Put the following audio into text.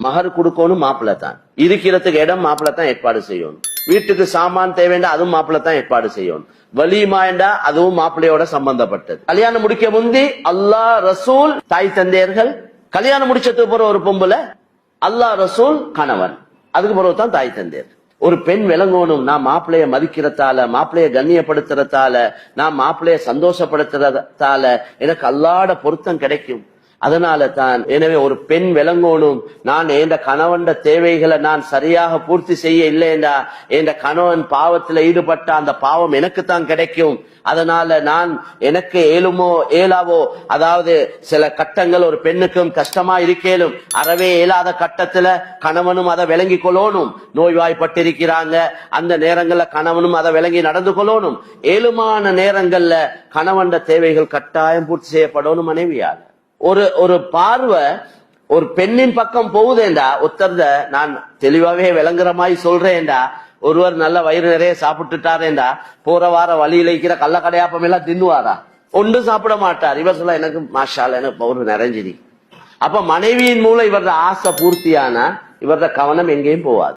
மகர் கொடுக்கணும் மாப்பிள்ளை தான், இருக்கிறதுக்கு இடம் மாப்பிள்ளை தான் ஏற்பாடு செய்யணும், வீட்டுக்கு சாமான் தேவைண்டா அதுவும் மாப்பிள்ளை தான் ஏற்பாடு செய்யணும், வலிமாண்டா அதுவும் மாப்பிள்ளையோட சம்பந்தப்பட்டது. கல்யாணம் முடிக்க முந்தி அல்லாஹ் ரசூல் தாய் தந்தையர்கள், கல்யாணம் முடிச்சதுக்கு பிறகு ஒரு பொம்பளை, அல்லாஹ் ரசூல் கணவன், அதுக்கு பிறகு தான் தாய் தந்தையர். ஒரு பெண் விளங்கணும், நான் மாப்பிள்ளைய மதிக்கிறதால, மாப்பிள்ளைய கண்ணியப்படுத்துறதால, நான் மாப்பிள்ளைய சந்தோஷப்படுத்துறதால எனக்கு அல்லாஹ்வோட பொருத்தம் கிடைக்கும். அதனால தான் எனவே ஒரு பெண் விளங்கணும், நான் என் கணவன் தேவைகளை நான் சரியாக பூர்த்தி செய்ய இல்லைண்டா என் கணவன் பாவத்துல ஈடுபட்ட அந்த பாவம் எனக்கு தான் கிடைக்கும். அதனால நான் எனக்கு ஏழுமோ ஏலாவோ, அதாவது சில கட்டங்கள் ஒரு பெண்ணுக்கும் கஷ்டமா இருக்கேனும், அறவே இயலாத கட்டத்துல கணவனும் அதை விளங்கி கொள்ளணும். நோய்வாய்ப்பட்டிருக்கிறாங்க, அந்த நேரங்கள்ல கணவனும் அதை விளங்கி நடந்து கொள்ளணும். ஏழுமான நேரங்கள்ல கணவன் தேவைகள் கட்டாயம் பூர்த்தி செய்யப்படணும் மனைவியால். ஒரு பார்வை ஒரு பெண்ணின் பக்கம் போகுதேண்டா, ஒருத்தர்த நான் தெளிவாவே விளங்குற மாதிரி சொல்றேன்டா, ஒருவர் நல்ல வயிறு நிறைய சாப்பிட்டுட்டாரேண்டா போற வார வழியில இருக்கிற கள்ள கடையாப்பம் எல்லாம் தின்னுவாரா? ஒன்று சாப்பிட மாட்டார். இவர் சொல்ல எனக்கு மாஷால எனக்கு பவுர் நிறைஞ்சிரி. அப்ப மனைவியின் மூலம் இவரது ஆசை பூர்த்தியானா இவரது கவனம் எங்கேயும் போவாது.